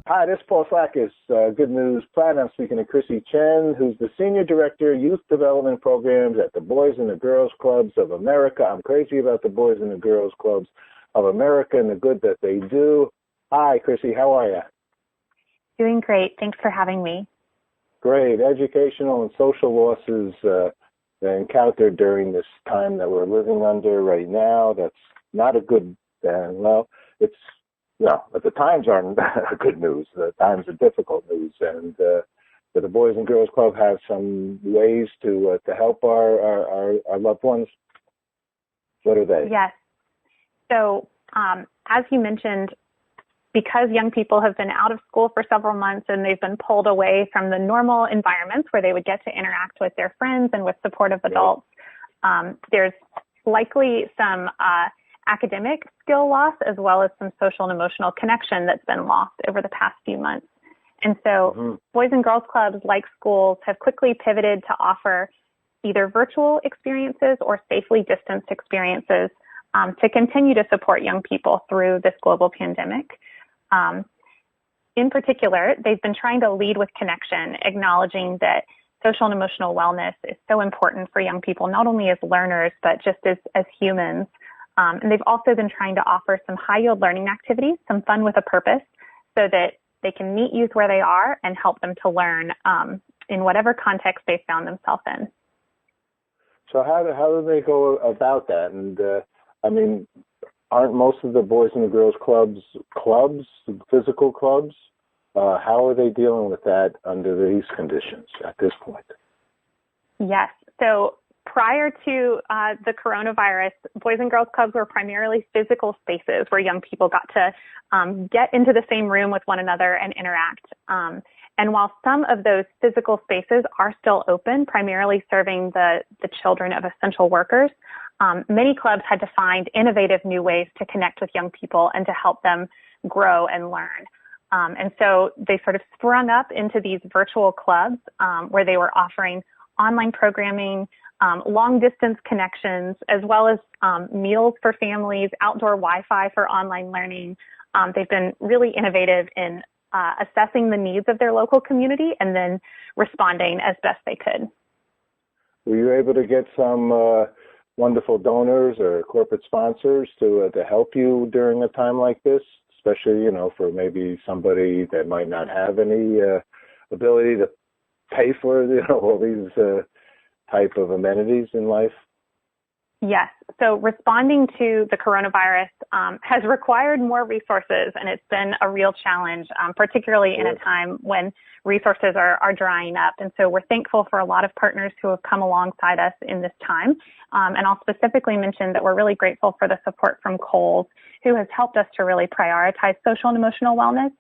Hi, this is Paul Slackus, Good News Planet. I'm speaking to Chrissy Chen, who's the Senior Director, Youth Development Programs at the Boys and the Girls Clubs of America. I'm crazy about the Boys and the Girls Clubs of America and the good that they do. Hi, Chrissy. How are you? Doing great. Thanks for having me. Great. Educational and social losses encountered during this time that we're living under right now. That's not a good, but the times aren't good news. The times are difficult news. And the Boys and Girls Club have some ways to help our loved ones. What are they? Yes. So as you mentioned, because young people have been out of school for several months and they've been pulled away from the normal environments where they would get to interact with their friends and with supportive adults, there's likely some academic skill loss as well as some social and emotional connection that's been lost over the past few months. And so Boys and Girls Clubs, like schools, have quickly pivoted to offer either virtual experiences or safely distanced experiences to continue to support young people through this global pandemic. In particular, they've been trying to lead with connection, acknowledging that social and emotional wellness is so important for young people, not only as learners, but just as humans. And they've also been trying to offer some high-yield learning activities, some fun with a purpose, so that they can meet youth where they are and help them to learn in whatever context they found themselves in. So how do they go about that? And aren't most of the Boys and the Girls Clubs, physical clubs? How are they dealing with that under these conditions at this point? Yes. So prior to the coronavirus, Boys and Girls Clubs were primarily physical spaces where young people got to get into the same room with one another and interact. And while some of those physical spaces are still open, primarily serving the children of essential workers, many clubs had to find innovative new ways to connect with young people and to help them grow and learn. And so they sort of sprung up into these virtual clubs where they were offering online programming, long-distance connections, as well as meals for families, outdoor Wi-Fi for online learning. They've been really innovative in assessing the needs of their local community and then responding as best they could. Were you able to get some wonderful donors or corporate sponsors to help you during a time like this, especially, for maybe somebody that might not have any ability to pay for, all these type of amenities in life? Yes. So responding to the coronavirus has required more resources, and it's been a real challenge, particularly in a time when resources are drying up. And so we're thankful for a lot of partners who have come alongside us in this time. And I'll specifically mention that we're really grateful for the support from Kohl's, who has helped us to really prioritize social and emotional wellness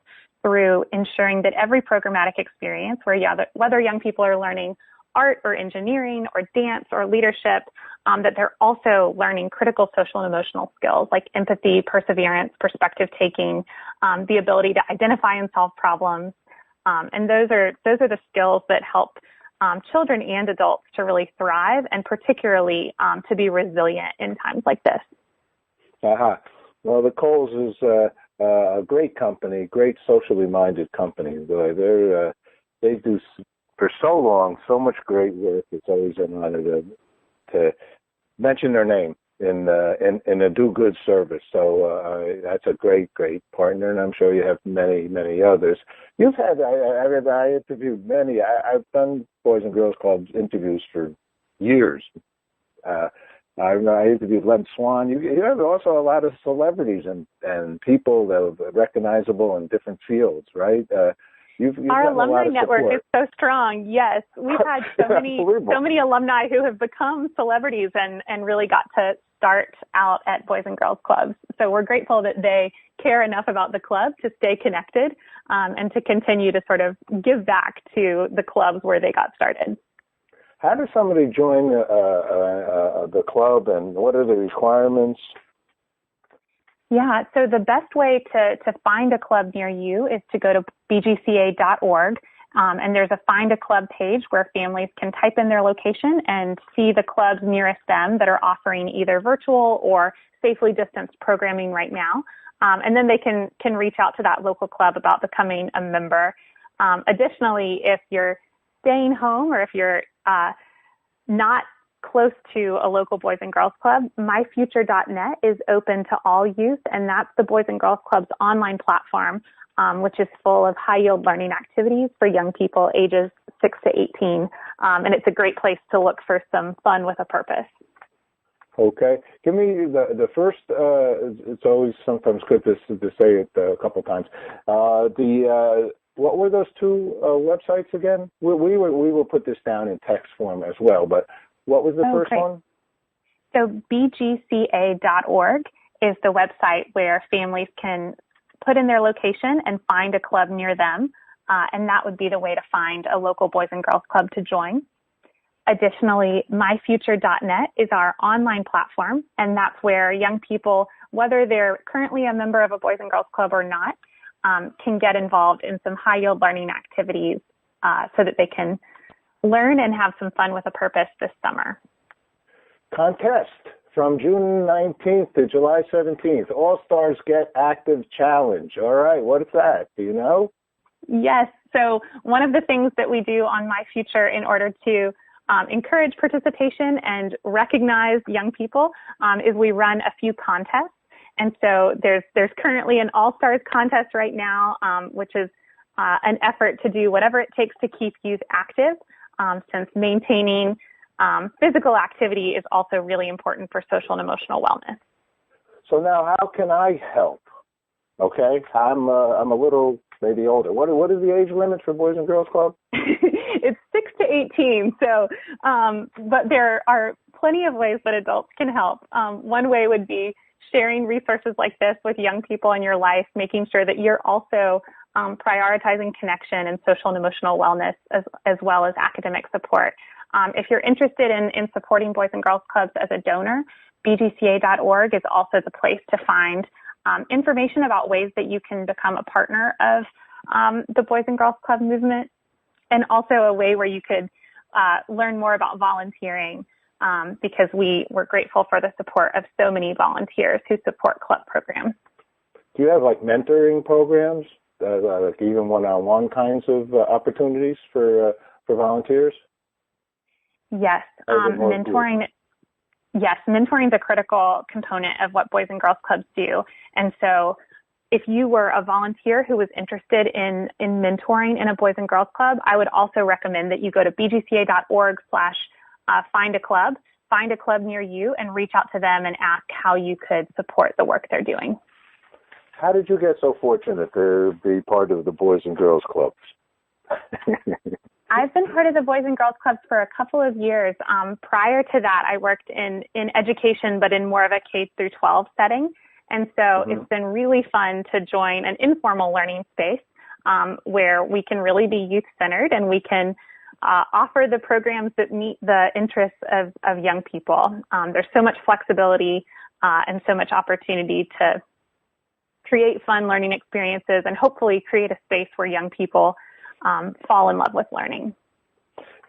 through ensuring that every programmatic experience, whether young people are learning art or engineering or dance or leadership, that they're also learning critical social and emotional skills like empathy, perseverance, perspective taking, the ability to identify and solve problems. And those are the skills that help children and adults to really thrive and particularly to be resilient in times like this. Well, the Kohl's is a great company, great socially minded company. They do for so long so much great work. It's always an honor to mention their name in a do good service. So that's a great partner, and I'm sure you have many others. You've had I interviewed many. I've done Boys and Girls Clubs interviews for years. I interviewed Len Swan. You have also a lot of celebrities and people that are recognizable in different fields, right? Our alumni network is so strong. Yes, we've had so many alumni who have become celebrities and really got to start out at Boys and Girls Clubs. So we're grateful that they care enough about the club to stay connected and to continue to sort of give back to the clubs where they got started. How does somebody join the club, and what are the requirements? Yeah, so the best way to find a club near you is to go to bgca.org, and there's a Find a Club page where families can type in their location and see the clubs nearest them that are offering either virtual or safely distanced programming right now. And then they can reach out to that local club about becoming a member. Additionally, if you're staying home or if you're not close to a local Boys and Girls Club, myfuture.net is open to all youth, and that's the Boys and Girls Club's online platform, which is full of high-yield learning activities for young people ages 6 to 18, and it's a great place to look for some fun with a purpose. Okay. Give me the first, it's always sometimes good to say it a couple times. What were those two websites again? We will put this down in text form as well, but what was the first one? So bgca.org is the website where families can put in their location and find a club near them, and that would be the way to find a local Boys and Girls Club to join. Additionally, myfuture.net is our online platform, and that's where young people, whether they're currently a member of a Boys and Girls Club or not, can get involved in some high-yield learning activities so that they can learn and have some fun with a purpose this summer. Contest from June 19th to July 17th. All Stars Get Active Challenge. All right, what is that? Do you know? Yes. So one of the things that we do on My Future in order to encourage participation and recognize young people is we run a few contests. And so there's currently an All Stars contest right now, which is an effort to do whatever it takes to keep youth active, since maintaining physical activity is also really important for social and emotional wellness. So now, how can I help? Okay, I'm a little maybe older. What is the age limit for Boys and Girls Club? It's 6 to 18. So, but there are plenty of ways that adults can help. One way would be sharing resources like this with young people in your life, making sure that you're also prioritizing connection and social and emotional wellness as well as academic support. If you're interested in supporting Boys and Girls Clubs as a donor, bgca.org is also the place to find information about ways that you can become a partner of the Boys and Girls Club movement, and also a way where you could learn more about volunteering, because we're grateful for the support of so many volunteers who support club programs. Do you have like mentoring programs, like even one-on-one kinds of opportunities for volunteers? Yes, mentoring. Yes, mentoring is a critical component of what Boys and Girls Clubs do. And so if you were a volunteer who was interested in mentoring in a Boys and Girls Club, I would also recommend that you go to bgca.org/find a club near you, and reach out to them and ask how you could support the work they're doing. How did you get so fortunate to be part of the Boys and Girls Clubs? I've been part of the Boys and Girls Clubs for a couple of years. Prior to that, I worked in education, but in more of a K through 12 setting. And so It's been really fun to join an informal learning space where we can really be youth-centered and we can offer the programs that meet the interests of young people. There's so much flexibility and so much opportunity to create fun learning experiences and hopefully create a space where young people fall in love with learning.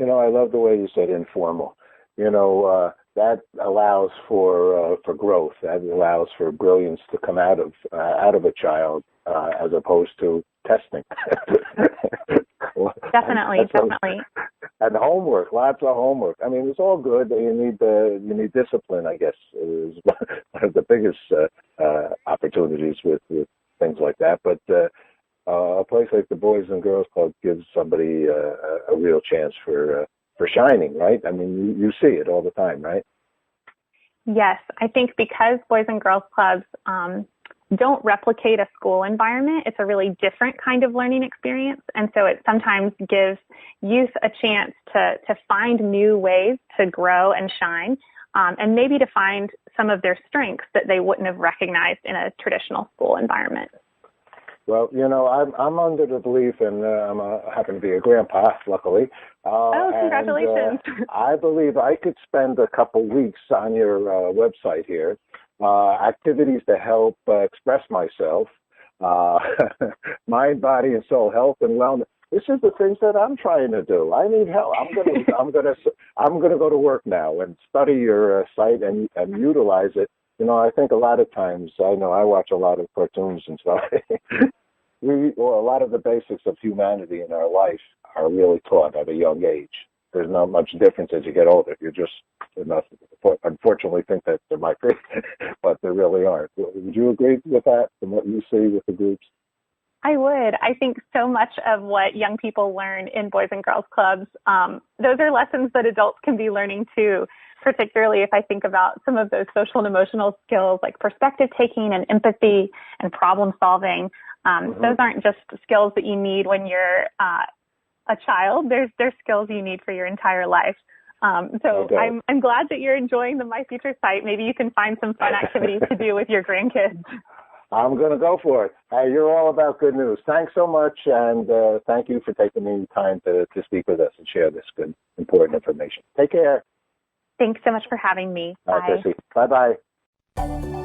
You know, I love the way you said informal. You know, that allows for growth. That allows for brilliance to come out of a child as opposed to testing. Definitely. And homework, lots of homework. I mean, it's all good. You need discipline, I guess, is one of the biggest opportunities with things like that. But a place like the Boys and Girls Club gives somebody a real chance for shining, right? I mean, you see it all the time, right? Yes, I think because Boys and Girls Clubs don't replicate a school environment, it's a really different kind of learning experience. And so it sometimes gives youth a chance to find new ways to grow and shine, and maybe to find some of their strengths that they wouldn't have recognized in a traditional school environment. Well, you know, I'm under the belief, and I happen to be a grandpa, luckily. Congratulations. And, I believe I could spend a couple weeks on your website here, activities to help express myself, mind, body, and soul, health, and wellness. This is the things that I'm trying to do. I need help. I'm gonna go to work now and study your site and utilize it I think a lot of times, I know I watch a lot of cartoons and stuff. A lot of the basics of humanity in our life are really taught at a young age. There's not much difference as you get older. You're just, unfortunately, think that there might be, but there really aren't. Would you agree with that from what you see with the groups? I would. I think so much of what young people learn in Boys and Girls Clubs, those are lessons that adults can be learning too, particularly if I think about some of those social and emotional skills like perspective taking and empathy and problem solving. Those aren't just skills that you need when you're a child. There's skills you need for your entire life. Okay. I'm glad that you're enjoying the My Future site. Maybe you can find some fun activities to do with your grandkids. I'm going to go for it. Hey, you're all about good news. Thanks so much, and thank you for taking the time to speak with us and share this good, important information. Take care. Thanks so much for having me. Bye. Bye, Chrissy. Bye-bye.